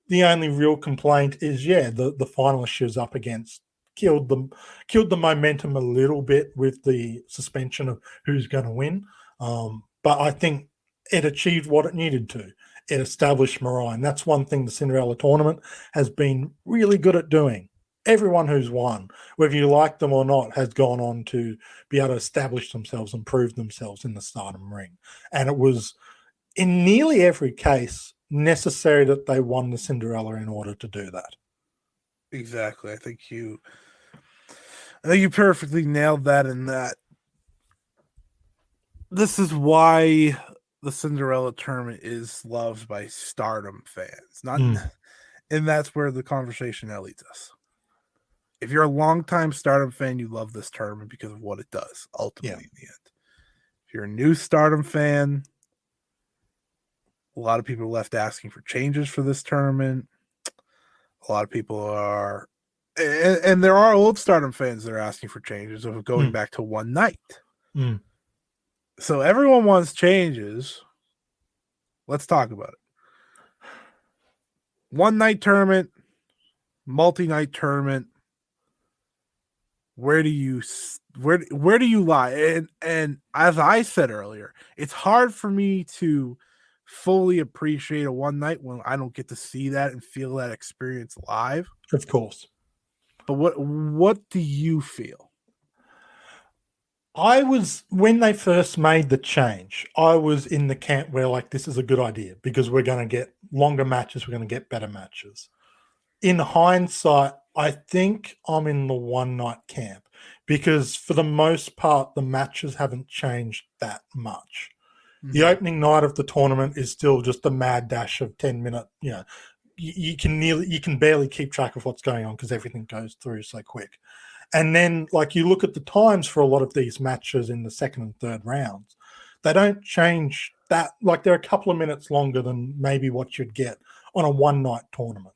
The only real complaint is, the finalist she was up against killed the momentum a little bit with the suspension of who's going to win. But I think it achieved what it needed to. It established MIRAI, and that's one thing the Cinderella tournament has been really good at doing. Everyone who's won, whether you like them or not, has gone on to be able to establish themselves and prove themselves in the Stardom ring. And it was, in nearly every case, necessary that they won the Cinderella in order to do that. Exactly. I think you perfectly nailed that in that. This is why the Cinderella tournament is loved by Stardom fans. And that's where the conversation now leads us. If you're a longtime Stardom fan, you love this tournament because of what it does, ultimately, in the end. If you're a new Stardom fan, a lot of people are left asking for changes for this tournament. A lot of people are, and there are old Stardom fans that are asking for changes of going back to one night. So everyone wants changes. Let's talk about it. One night tournament, multi-night tournament. Where do you lie? And as I said earlier, it's hard for me to fully appreciate a one night when I don't get to see that and feel that experience live. Of course. But what do you feel? When they first made the change, I was in the camp where, like, this is a good idea because we're going to get longer matches, we're going to get better matches. In hindsight, I think I'm in the one night camp because for the most part, the matches haven't changed that much. The opening night of the tournament is still just a mad dash of 10-minute, you can barely keep track of what's going on because everything goes through so quick. And then, like, you look at the times for a lot of these matches in the second and third rounds, they don't change that. Like, they're a couple of minutes longer than maybe what you'd get on a one-night tournament.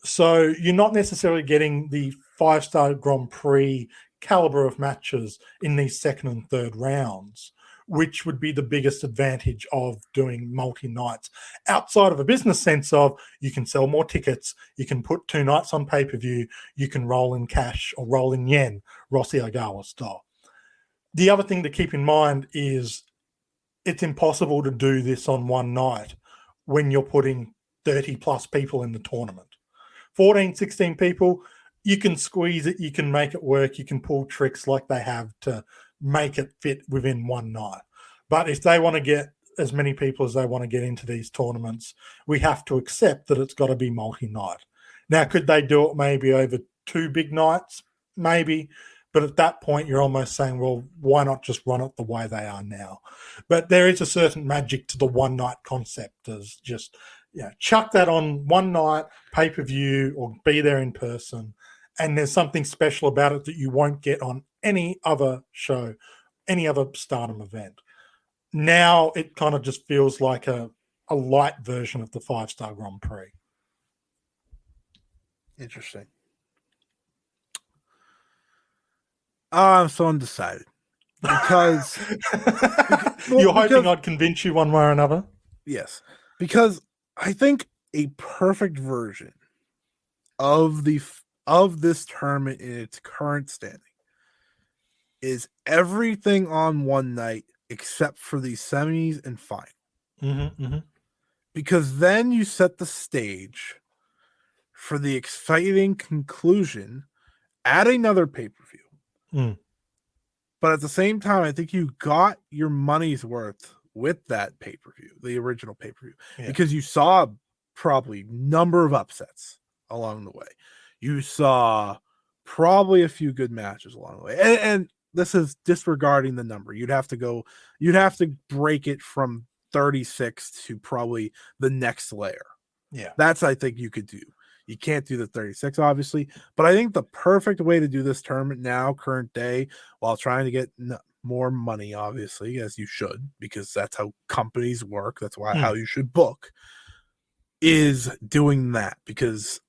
So you're not necessarily getting the 5-star Grand Prix caliber of matches in these second and third rounds, which would be the biggest advantage of doing multi-nights outside of a business sense of you can sell more tickets, you can put 2 nights on pay-per-view, you can roll in cash or roll in yen, Rossi Ogawa style. The other thing to keep in mind is it's impossible to do this on one night when you're putting 30 plus people in the tournament. 14, 16 people, you can squeeze it, you can make it work, you can pull tricks like they have to make it fit within one night. But if they want to get as many people as they want to get into these tournaments, we have to accept that it's got to be multi-night. Now, could they do it maybe over 2 big nights? Maybe. But at that point, you're almost saying, well, why not just run it the way they are now? But there is a certain magic to the one-night concept as just, chuck that on one night, pay-per-view, or be there in person. And there's something special about it that you won't get on any other show, any other Stardom event. Now it kind of just feels like a light version of the 5-star Grand Prix. Interesting. I'm so undecided because you're hoping I'd convince you one way or another. Yes, because I think a perfect version of this tournament in its current standing is everything on one night except for the semis and final. Because then you set the stage for the exciting conclusion at another pay-per-view. But at the same time, I think you got your money's worth with that pay-per-view, the original pay-per-view, because you saw probably number of upsets along the way. You saw probably a few good matches along the way. And this is disregarding the number. You'd have to break it from 36 to probably the next layer. Yeah. That's, I think, you could do. You can't do the 36, obviously, but I think the perfect way to do this tournament now, current day, while trying to get more money, obviously, as you should, because that's how companies work. That's why how you should book, is doing that, because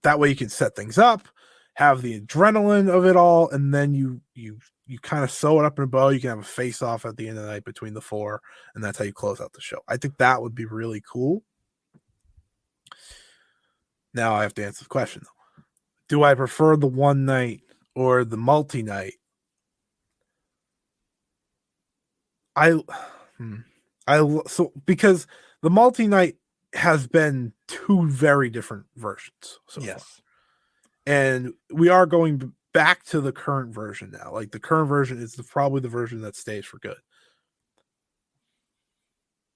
that way you can set things up, have the adrenaline of it all, and then you kind of sew it up in a bow. You can have a face-off at the end of the night between the 4, and that's how you close out the show. I think that would be really cool. Now I have to answer the question though. Do I prefer the one night or the multi-night? So because the multi-night has been two very different versions so far. And we are going back to the current version now. Like the current version is probably the version that stays for good.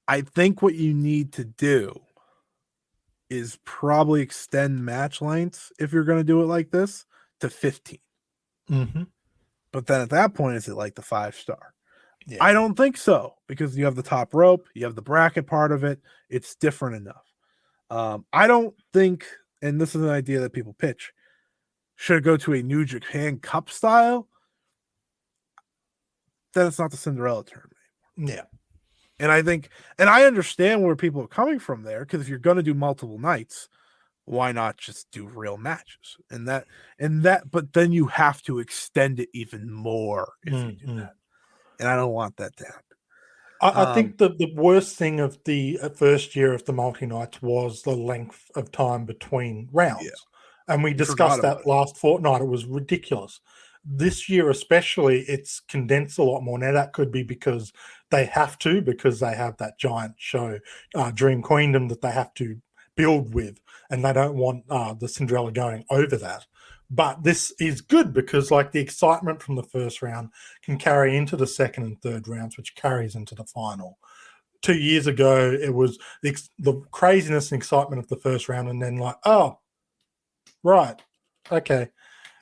I think what you need to do is probably extend match lengths if you're going to do it like this to 15. Mm-hmm. But then at that point, is it like the 5-star? Yeah. I don't think so, because you have the top rope, you have the bracket part of it. It's different enough. I don't think, and this is an idea that people pitch, should it go to a New Japan Cup style? Then it's not the Cinderella tournament anymore. Yeah. And I think, and I understand where people are coming from there, because if you're going to do multiple nights, why not just do real matches? And that, but then you have to extend it even more if you do that. And I don't want that to happen. I think the worst thing of the first year of the multi-nights was the length of time between rounds. Yeah. And we discussed that last fortnight. It was ridiculous. This year especially, it's condensed a lot more. Now, that could be because they have to, because they have that giant show, Dream Queendom, that they have to build with, and they don't want the Cinderella going over that. But this is good because, like, the excitement from the first round can carry into the second and third rounds, which carries into the final. 2 years ago, it was the craziness and excitement of the first round, and then like, oh, right, okay.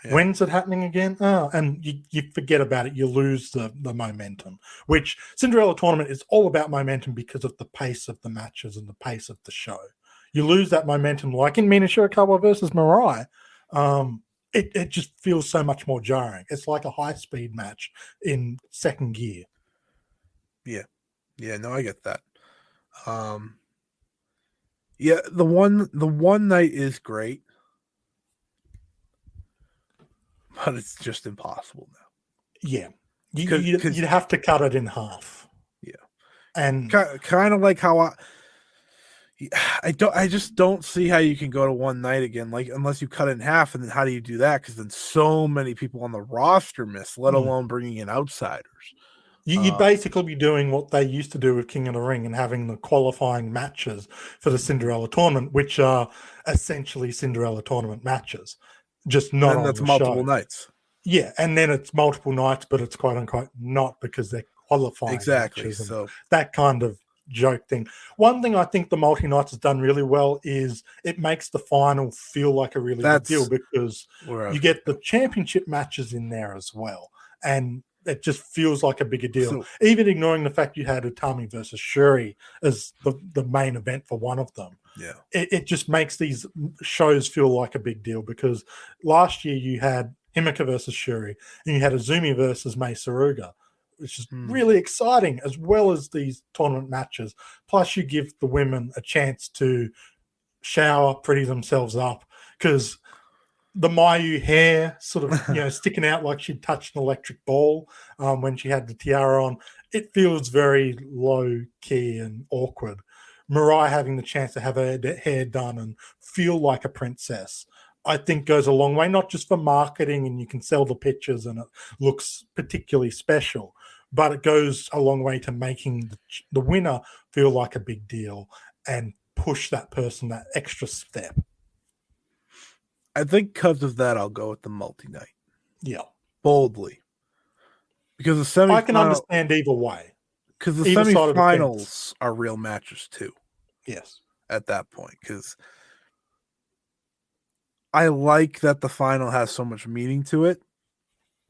Yeah. When's it happening again? Oh, and you forget about it. You lose the momentum, which Cinderella tournament is all about momentum because of the pace of the matches and the pace of the show. You lose that momentum, like in Mina Shirakawa versus Mirai. It just feels so much more jarring. It's like a high-speed match in second gear. Yeah. Yeah, no, I get that. Yeah, the one night is great, but it's just impossible now. Yeah. You'd have to cut it in half. Yeah. And kind of like how I just don't see how you can go to one night again, like, unless you cut it in half. And then how do you do that? Because then so many people on the roster miss, let alone bringing in outsiders. You'd basically be doing what they used to do with King of the Ring and having the qualifying matches for the Cinderella tournament, which are essentially Cinderella tournament matches, just not on the show. That's multiple nights. Yeah, and then it's multiple nights, but it's quote unquote not, because they're qualifying matches. So that kind of joke thing. One thing I think the multi-nights has done really well is it makes the final feel like a really big deal, because you get the championship matches in there as well, and it just feels like a bigger deal. Even ignoring the fact you had Utami versus Shuri as the main event for one of them. Yeah, it just makes these shows feel like a big deal, because last year you had Himika versus Shuri and you had Azumi versus Mei Suruga, which is really exciting, as well as these tournament matches. Plus, you give the women a chance to shower, pretty themselves up, because the Mayu hair sort of, sticking out like she'd touched an electric ball when she had the tiara on. It feels very low key and awkward. Mirai having the chance to have her hair done and feel like a princess, I think goes a long way, not just for marketing and you can sell the pictures and it looks particularly special, but it goes a long way to making the winner feel like a big deal and push that person that extra step. I think because of that, I'll go with the multi-night. Yeah. Boldly. Because the semifinals... I can understand either way. Because the semifinals are real matches too. Yes. At that point. Because I like that the final has so much meaning to it.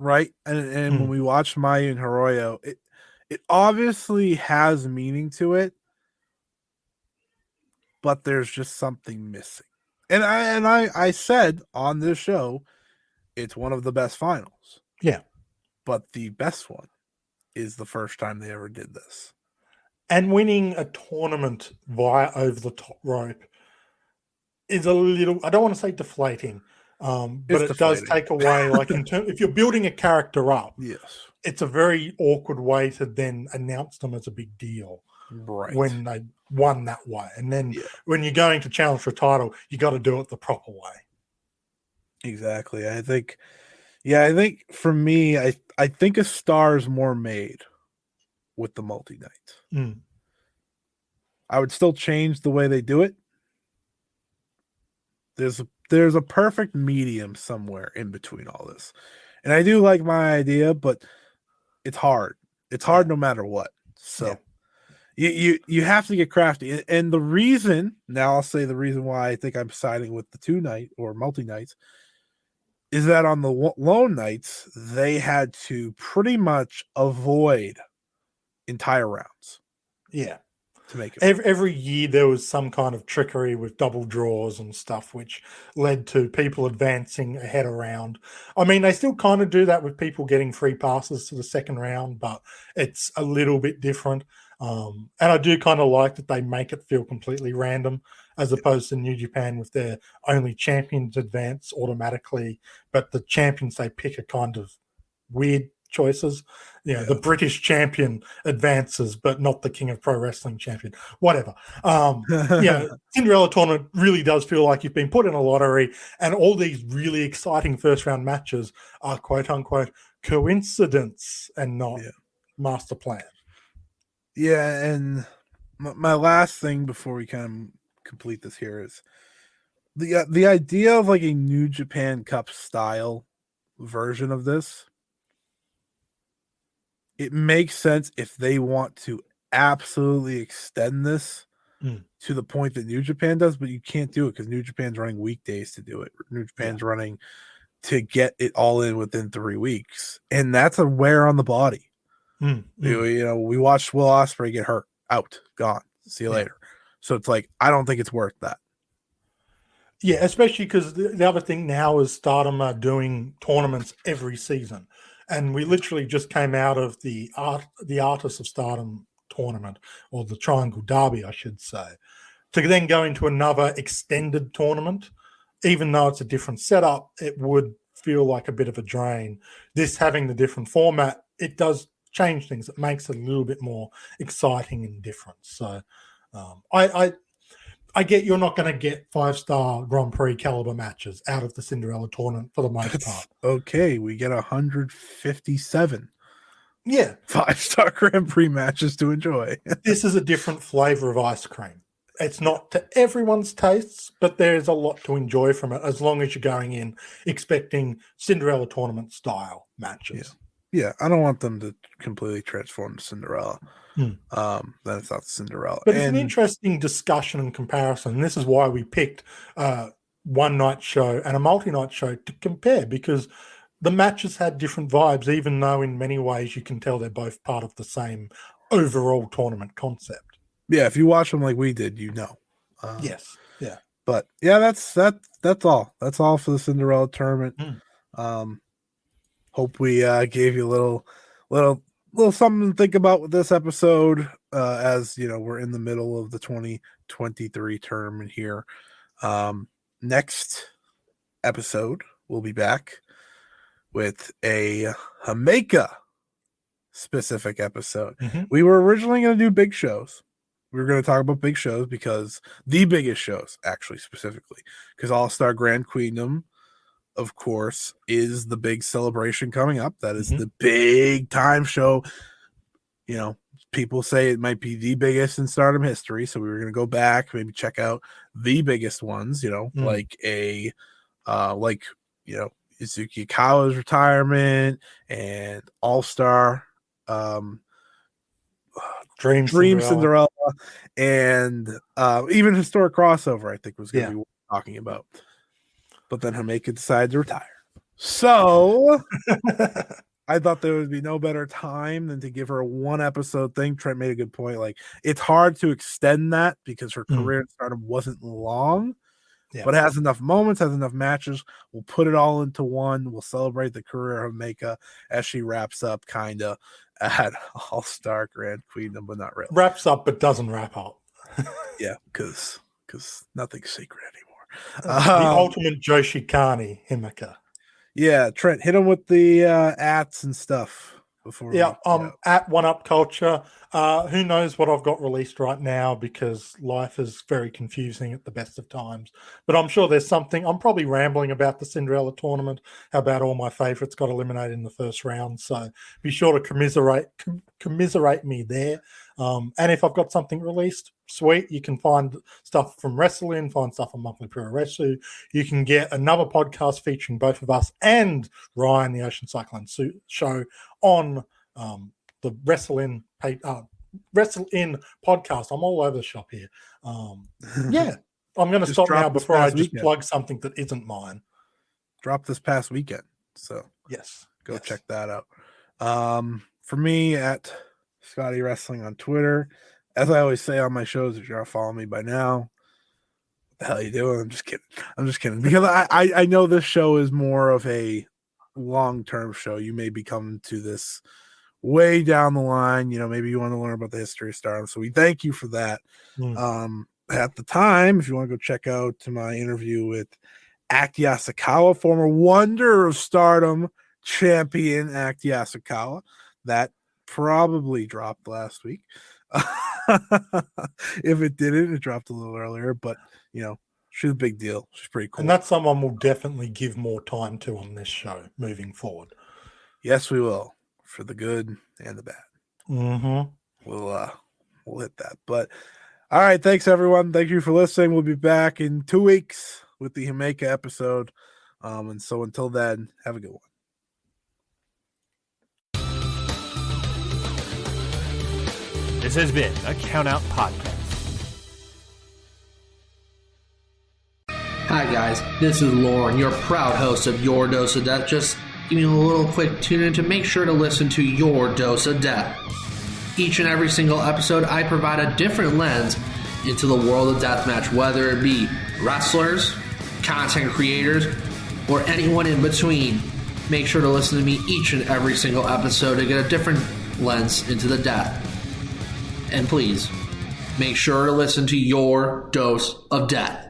Right? And when we watched Mayu and Hiroyo, it obviously has meaning to it, but there's just something missing. And I said on this show, it's one of the best finals. Yeah. But the best one is the first time they ever did this. And winning a tournament via over the top rope is a little, I don't want to say deflating, but it does take away, like, if you're building a character up, yes, it's a very awkward way to then announce them as a big deal. Right. when they won that way. And then Yeah. when you're going to challenge for a title, you got to do it the proper way. Exactly. I think for me, I think a star is more made with the multi-night. Mm. I would still change the way they do it. There's a perfect medium somewhere in between all this. And I do like my idea, but it's hard. It's hard no matter what. So you have to get crafty. And the reason, now I'll say the reason why I think I'm siding with the 2-night or multi-nights is that on the lone nights, they had to pretty much avoid entire rounds. Yeah. To make it every year there was some kind of trickery with double draws and stuff, which led to people advancing ahead around. I mean, they still kind of do that with people getting free passes to the second round, but it's a little bit different. And I do kind of like that they make it feel completely random, as opposed to New Japan with their only champions advance automatically, but the champions they pick are kind of weird choices. The British champion advances, but not the King of Pro Wrestling champion. Whatever. Cinderella tournament really does feel like you've been put in a lottery, and all these really exciting first round matches are quote unquote coincidence and not master plan. Yeah, and my last thing before we kind of complete this here is the idea of like a New Japan Cup style version of this. It makes sense if they want to absolutely extend this to the point that New Japan does, but you can't do it because New Japan's running weekdays to do it. New Japan's running to get it all in within 3 weeks, and that's a wear on the body. We watched Will Ospreay get hurt, out, gone, see you later. So it's like, I don't think it's worth that. Yeah, especially because the other thing now is Stardom are doing tournaments every season. And we literally just came out of the Artists of Stardom tournament, or the Triangle Derby, I should say, to then go into another extended tournament. Even though it's a different setup, it would feel like a bit of a drain. This having the different format, it does change things. It makes it a little bit more exciting and different. So I get you're not going to get 5-star Grand Prix caliber matches out of the Cinderella tournament for the most part. Okay, we get 157 5-star Grand Prix matches to enjoy. This is a different flavor of ice cream. It's not to everyone's tastes, but there's a lot to enjoy from it as long as you're going in expecting Cinderella tournament style matches. Yeah, I don't want them to completely transform to Cinderella. Then it's not Cinderella. But it's an interesting discussion and comparison. This is why we picked a one-night show and a multi-night show to compare, because the matches had different vibes, even though in many ways you can tell they're both part of the same overall tournament concept. Yeah, if you watch them like we did, Yes. Yeah. But yeah, that's all. That's all for the Cinderella tournament. Hope we gave you a little something to think about with this episode. As you know, we're in the middle of the 2023 tournament here. Next episode, we'll be back with a Jamaica specific episode. We were originally going to do big shows. We were going to talk about big shows because the biggest shows, actually, specifically, because All-Star Grand Queendom, of course, is the big celebration coming up. That is the big time show. People say it might be the biggest in Stardom history. So we were going to go back, maybe check out the biggest ones, like Izuki Kawa's retirement and All-Star Dream Cinderella, and even Historic Crossover, I think was going to be what we're talking about. But then Jamaica decided to retire. So I thought there would be no better time than to give her a 1-episode thing. Trent made a good point. Like, it's hard to extend that because her career in Stardom wasn't long, but it has enough moments, has enough matches. We'll put it all into one. We'll celebrate the career of Jamaica as she wraps up kind of at All-Star Grand Queendom, but not really. Wraps up, but doesn't wrap up. Yeah, because nothing's secret anymore. The ultimate Joshikani Himeka. Yeah, Trent, hit him with the ats and stuff. before? Yeah, at One Up Culture. Who knows what I've got released right now because life is very confusing at the best of times. But I'm sure there's something. I'm probably rambling about the Cinderella tournament, how about all my favourites got eliminated in the first round. So be sure to commiserate me there. And if I've got something released, sweet, you can find stuff from Wrestling, find stuff on Monthly Pro Wrestling. You can get another podcast featuring both of us and Ryan, the Ocean Cyclone show on the Wrestle In podcast. I'm all over the shop here. Yeah, I'm going to stop now before I just plug something that isn't mine. Dropped this past weekend, so yes, go check that out. For me, at Scotty Wrestling on Twitter. As I always say on my shows, if you're not following me by now, what the hell are you doing? I'm just kidding. Because I know this show is more of a long-term show. You may be coming to this way down the line. Maybe you want to learn about the history of Stardom. So we thank you for that. At the time, if you want to go check out my interview with Aki Yasukawa, former Wonder of Stardom champion Aki Yasukawa, that probably dropped last week. If it didn't, it dropped a little earlier, but she's a big deal. She's pretty cool. And that's someone we'll definitely give more time to on this show moving forward. Yes, we will, for the good and the bad. Mm-hmm. We'll hit that. But all right, thanks everyone. Thank you for listening. We'll be back in 2 weeks with the Jamaica episode. And so until then, have a good one. This has been a Countout Podcast. Hi guys, this is Lauren, your proud host of Your Dose of Death. Just give me a little quick tune in to make sure to listen to Your Dose of Death. Each and every single episode, I provide a different lens into the world of deathmatch, whether it be wrestlers, content creators, or anyone in between. Make sure to listen to me each and every single episode to get a different lens into the death. And please, make sure to listen to Your Dose of Death.